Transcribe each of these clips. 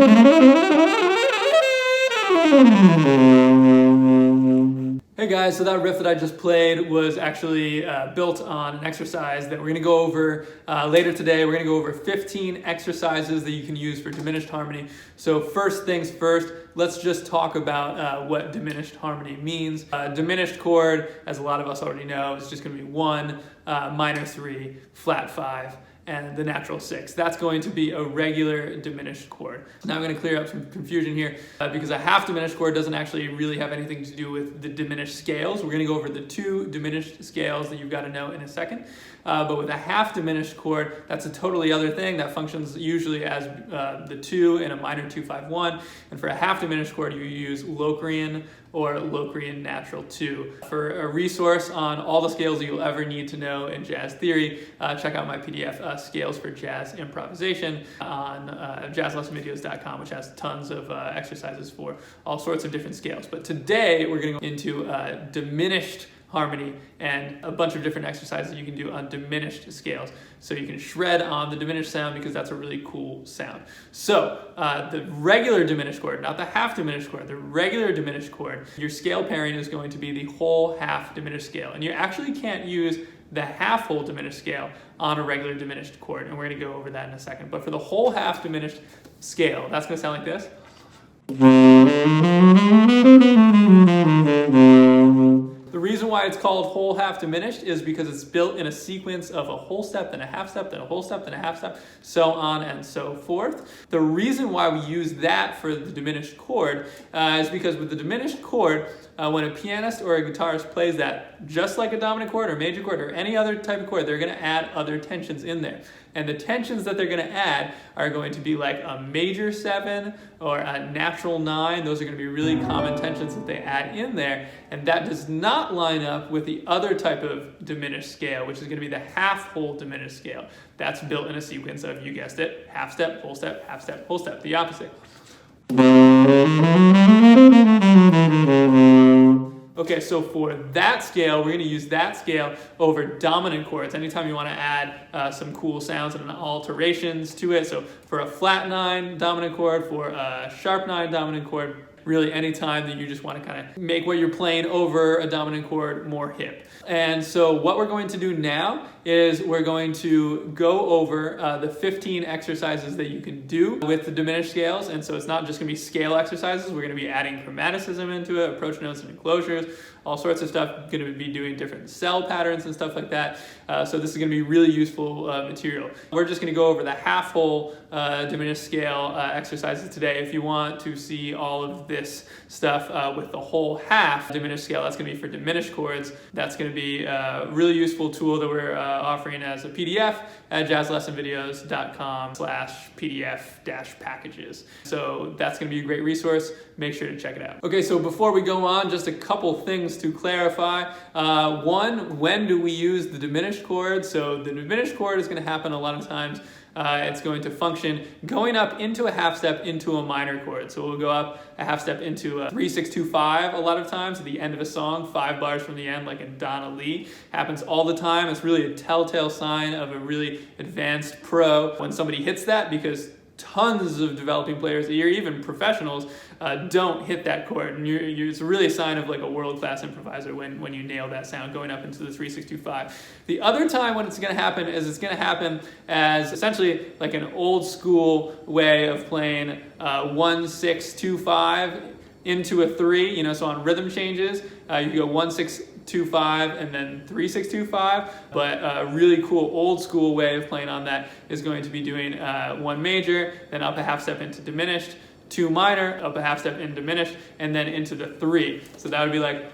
Hey guys, so that riff that I just played was actually built on an exercise that we're going to go over later today. We're going to go over 15 exercises that you can use for diminished harmony. So first things first, let's just talk about what diminished harmony means. Diminished chord, as a lot of us already know, is just going to be 1, minor 3, flat 5, and the natural 6. That's going to be a regular diminished chord. Now I'm going to clear up some confusion here because a half diminished chord doesn't actually really have anything to do with the diminished scales. We're going to go over the 2 diminished scales that you've got to know in a second. But with a half diminished chord, that's a totally other thing that functions usually as the 2 in a minor 2-5-1. And for a half diminished chord, you use Locrian or Locrian natural 2. For a resource on all the scales that you'll ever need to know in jazz theory, check out my PDF, Scales for Jazz Improvisation, on jazzlessonvideos.com, which has tons of exercises for all sorts of different scales. But today, we're going to go into diminished harmony and a bunch of different exercises you can do on diminished scales. So you can shred on the diminished sound because that's a really cool sound. So the regular diminished chord, not the half diminished chord, the regular diminished chord, your scale pairing is going to be the whole half diminished scale. And you actually can't use the half whole diminished scale on a regular diminished chord. And we're going to go over that in a second. But for the whole half diminished scale, that's going to sound like this. The reason why it's called whole half diminished is because it's built in a sequence of a whole step, then a half step, then a whole step, then a half step, so on and so forth. The reason why we use that for the diminished chord is because with the diminished chord, when a pianist or a guitarist plays that, just like a dominant chord or major chord or any other type of chord, they're going to add other tensions in there. And the tensions that they're going to add are going to be like a major 7 or a natural 9. Those are going to be really common tensions that they add in there. And that does not line up with the other type of diminished scale, which is going to be the half whole diminished scale. That's built in a sequence of, you guessed it, half step, whole step, half step, whole step, the opposite. Okay, so for that scale, we're going to use that scale over dominant chords. Anytime you want to add some cool sounds and alterations to it. So for a flat 9 dominant chord, for a sharp 9 dominant chord, really any time that you just want to kind of make what you're playing over a dominant chord more hip. And so what we're going to do now is we're going to go over the 15 exercises that you can do with the diminished scales. And so it's not just going to be scale exercises. We're going to be adding chromaticism into it, approach notes and enclosures, all sorts of stuff. Going to be doing different cell patterns and stuff like that. So this is going to be really useful material. We're just going to go over the half whole diminished scale exercises today. If you want to see all of this stuff with the whole half diminished scale, that's going to be for diminished chords. That's going to be a really useful tool that we're offering as a PDF at jazzlessonvideos.com/PDF-packages. So that's going to be a great resource. Make sure to check it out. Okay, so before we go on, just a couple things to clarify. One, when do we use the diminished chord? So the diminished chord is going to happen a lot of times. It's going to function going up into a half step into a minor chord. So we'll go up a half step into a 3-6-2-5 a lot of times at the end of a song, 5 bars from the end, like in Donna Lee. Happens all the time. It's really a telltale sign of a really advanced pro when somebody hits that, because tons of developing players, or even professionals, don't hit that chord. And it's really a sign of like a world-class improviser when you nail that sound going up into the 3-6-2-5. The other time when it's going to happen is it's going to happen as essentially like an old school way of playing 1-6-2-5 into a 3, so on rhythm changes, you go 1-6-2-5 and then 3-6-2-5, but a really cool old school way of playing on that is going to be doing 1 major, then up a half step into diminished, 2 minor, up a half step in diminished, and then into the 3. So that would be like...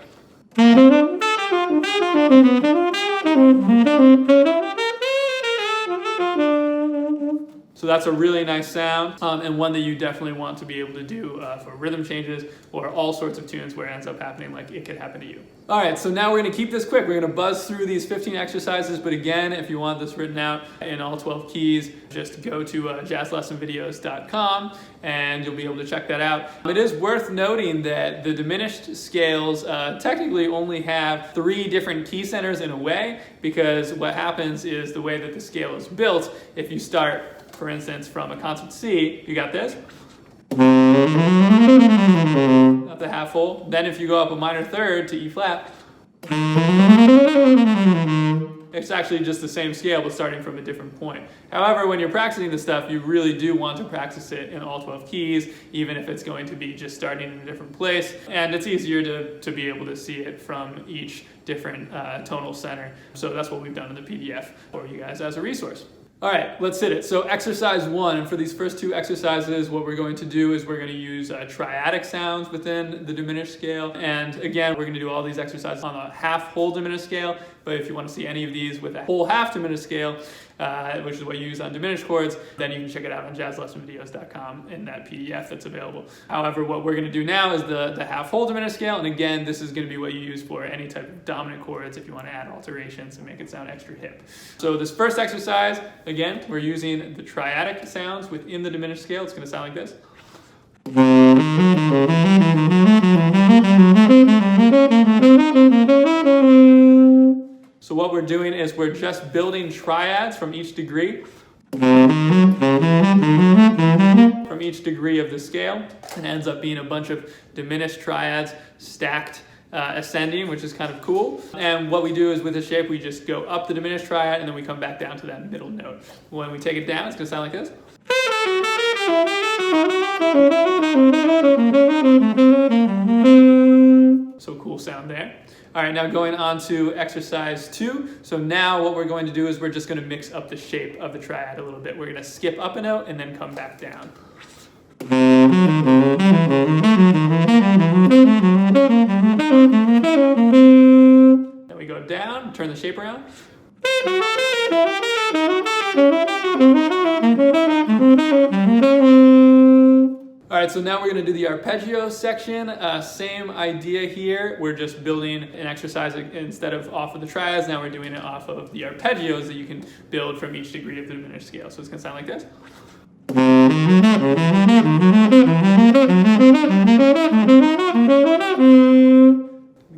So that's a really nice sound, and one that you definitely want to be able to do for rhythm changes or all sorts of tunes where it ends up happening like it could happen to you. All right, so now we're going to keep this quick. We're going to buzz through these 15 exercises, but again, if you want this written out in all 12 keys, just go to jazzlessonvideos.com and you'll be able to check that out. It is worth noting that the diminished scales technically only have 3 different key centers in a way, because what happens is the way that the scale is built, if you start, for instance, from a constant C, you got this. Not the half full. Then if you go up a minor third to E flat, it's actually just the same scale but starting from a different point. However, when you're practicing this stuff, you really do want to practice it in all 12 keys, even if it's going to be just starting in a different place. And it's easier to be able to see it from each different tonal center. So that's what we've done in the PDF for you guys as a resource. All right, let's hit it. So exercise 1, and for these first 2 exercises, what we're going to do is we're going to use triadic sounds within the diminished scale. And again, we're going to do all these exercises on a half whole diminished scale. But if you want to see any of these with a whole half diminished scale, which is what you use on diminished chords, then you can check it out on jazzlessonvideos.com in that PDF that's available. However, what we're going to do now is the half whole diminished scale. And again, this is going to be what you use for any type of dominant chords if you want to add alterations and make it sound extra hip. So this first exercise, again, we're using the triadic sounds within the diminished scale. It's going to sound like this. So what we're doing is we're just building triads from each degree. From each degree of the scale. And it ends up being a bunch of diminished triads stacked ascending, which is kind of cool. And what we do is with the shape, we just go up the diminished triad and then we come back down to that middle note. When we take it down, it's going to sound like this. So cool sound there. All right, now going on to exercise 2. So now what we're going to do is we're just going to mix up the shape of the triad a little bit. We're going to skip up a note and then come back down. Then we go down, turn the shape around. All right, so now we're going to do the arpeggio section. Same idea here. We're just building an exercise instead of off of the triads. Now we're doing it off of the arpeggios that you can build from each degree of the diminished scale. So it's going to sound like this.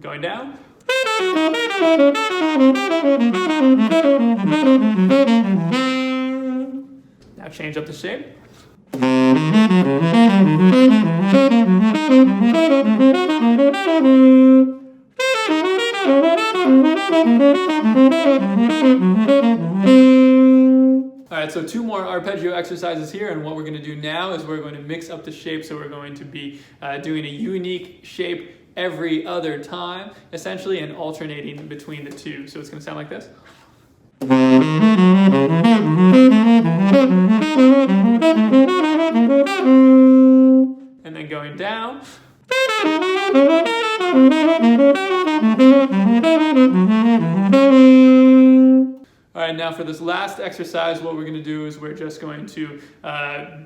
Going down. Now change up the shape. All right, so 2 more arpeggio exercises here, and what we're going to do now is we're going to mix up the shape, so we're going to be doing a unique shape every other time, essentially, and alternating between the 2. So it's going to sound like this. And then going down. All right, now for this last exercise, what we're going to do is we're just going to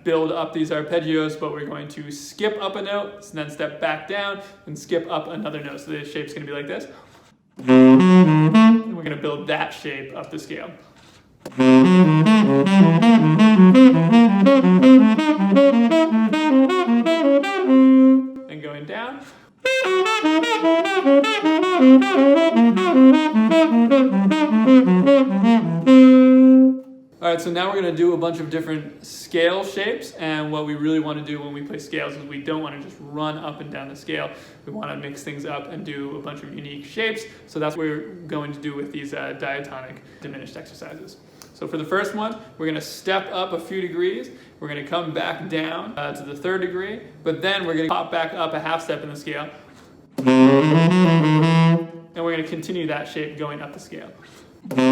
build up these arpeggios, but we're going to skip up a note, and then step back down, and skip up another note. So the shape's going to be like this. And we're going to build that shape up the scale. And going down. All right, so now we're going to do a bunch of different scale shapes, and what we really want to do when we play scales is we don't want to just run up and down the scale. We want to mix things up and do a bunch of unique shapes, so that's what we're going to do with these diatonic diminished exercises. So for the first one, we're going to step up a few degrees, we're going to come back down to the 3rd degree, but then we're going to pop back up a half step in the scale, and we're going to continue that shape going up the scale. Then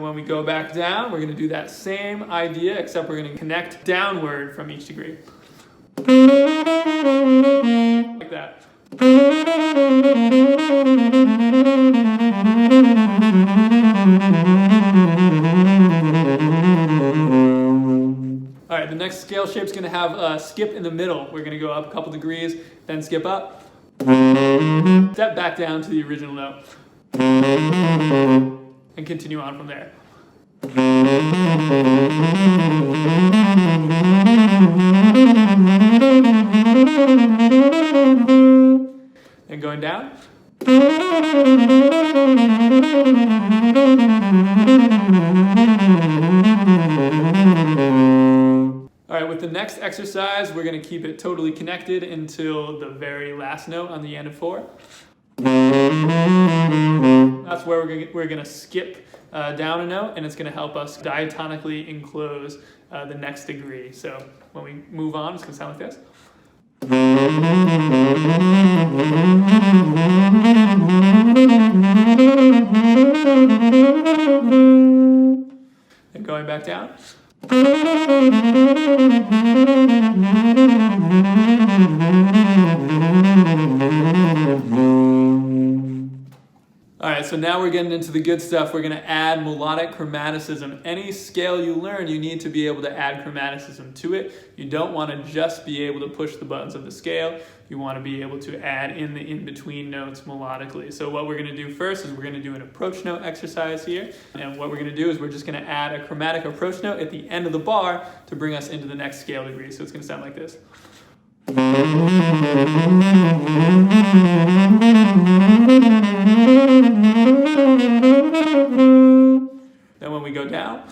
when we go back down, we're going to do that same idea, except we're going to connect downward from each degree. Like that. All right, the next scale shape is going to have a skip in the middle. We're going to go up a couple degrees, then skip up, step back down to the original note, and continue on from there. And going down. next exercise, we're going to keep it totally connected until the very last note on the end of 4. That's where we're going to skip down a note, and it's going to help us diatonically enclose the next degree. So when we move on, it's going to sound like this. And going back down. All right, so now we're getting into the good stuff. We're going to add melodic chromaticism. Any scale you learn, you need to be able to add chromaticism to it. You don't want to just be able to push the buttons of the scale. You want to be able to add in the in-between notes melodically. So what we're going to do first is we're going to do an approach note exercise here. And what we're going to do is we're just going to add a chromatic approach note at the end of the bar to bring us into the next scale degree. So it's going to sound like this. Then when we go down,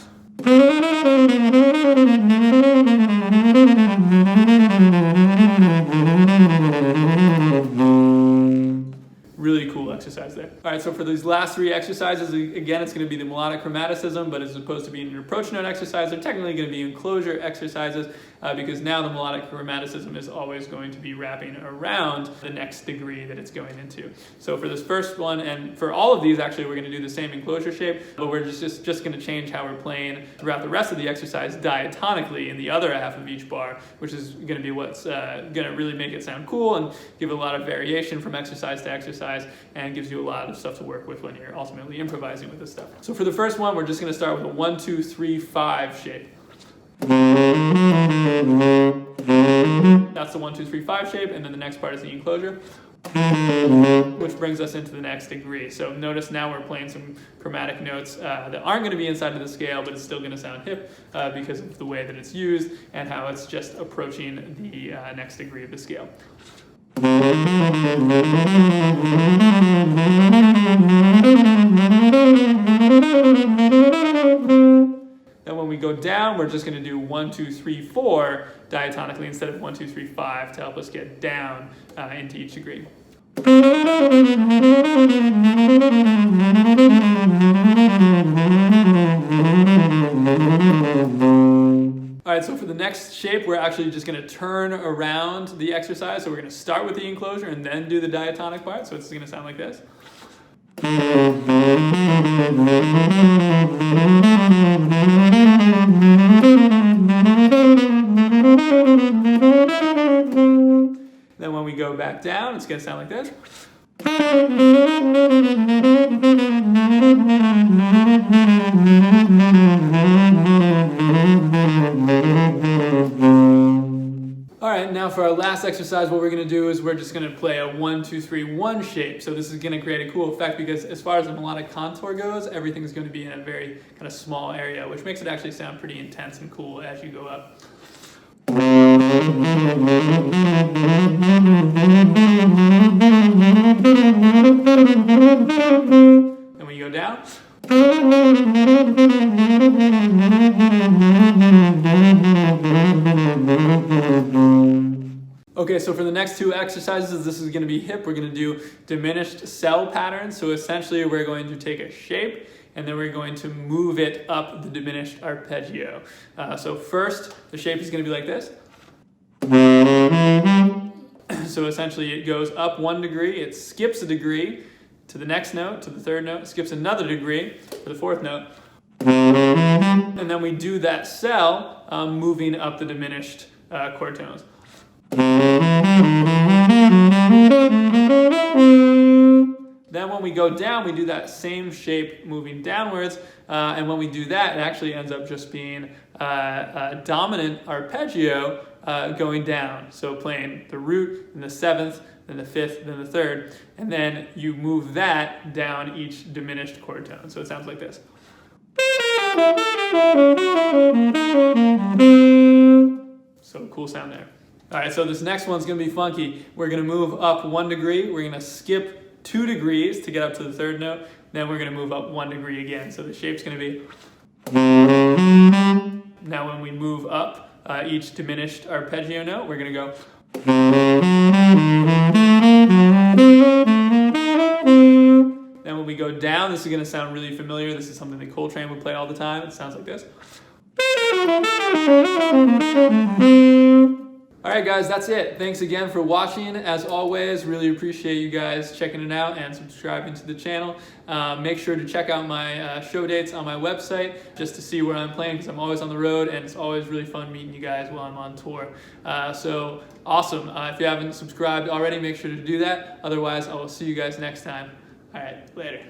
really cool exercise there. All right, so for these last 3 exercises, again, it's going to be the melodic chromaticism, but as opposed to being an approach note exercise, they're technically going to be enclosure exercises because now the melodic chromaticism is always going to be wrapping around the next degree that it's going into. So for this first one, and for all of these, actually, we're going to do the same enclosure shape, but we're just going to change how we're playing throughout the rest of the exercise diatonically in the other half of each bar, which is going to be what's going to really make it sound cool and give a lot of variation from exercise to exercise, and gives you a lot of stuff to work with when you're ultimately improvising with this stuff. So for the first one, we're just going to start with a 1, 2, 3, 5 shape. That's the 1, 2, 3, 5 shape, and then the next part is the enclosure, which brings us into the next degree. So notice now we're playing some chromatic notes that aren't going to be inside of the scale, but it's still going to sound hip because of the way that it's used and how it's just approaching the next degree of the scale. Then when we go down, we're just going to do 1, 2, 3, 4 diatonically instead of 1, 2, 3, 5 to help us get down into each degree. All right, so for the next shape, we're actually just going to turn around the exercise. So we're going to start with the enclosure and then do the diatonic part. So it's going to sound like this. Then when we go back down, it's going to sound like this. All right, now for our last exercise, what we're going to do is we're just going to play a 1, 2, 3, 1 shape. So this is going to create a cool effect because as far as the melodic contour goes, everything's going to be in a very kind of small area, which makes it actually sound pretty intense and cool as you go up. And when you go down, okay, so for the next 2 exercises, this is going to be hip. We're going to do diminished cell patterns. So essentially, we're going to take a shape and then we're going to move it up the diminished arpeggio. So first, the shape is going to be like this. So essentially, it goes up 1 degree, it skips a degree to the next note, to the 3rd note, skips another degree for the 4th note. And then we do that cell moving up the diminished chord tones. Then when we go down, we do that same shape moving downwards, and when we do that, it actually ends up just being a dominant arpeggio going down. So playing the root, then the 7th, then the 5th, then the 3rd, and then you move that down each diminished chord tone. So it sounds like this. So cool sound there. All right, so this next one's going to be funky. We're going to move up 1 degree. We're going to skip 2 degrees to get up to the 3rd note. Then we're going to move up 1 degree again. So the shape's going to be... Now when we move up each diminished arpeggio note. We're going to go. Then when we go down, this is going to sound really familiar. This is something that Coltrane would play all the time. It sounds like this. All right, guys, that's it. Thanks again for watching. As always, really appreciate you guys checking it out and subscribing to the channel. Make sure to check out my show dates on my website just to see where I'm playing, because I'm always on the road and it's always really fun meeting you guys while I'm on tour. So awesome. If you haven't subscribed already, make sure to do that. Otherwise, I will see you guys next time. All right, later.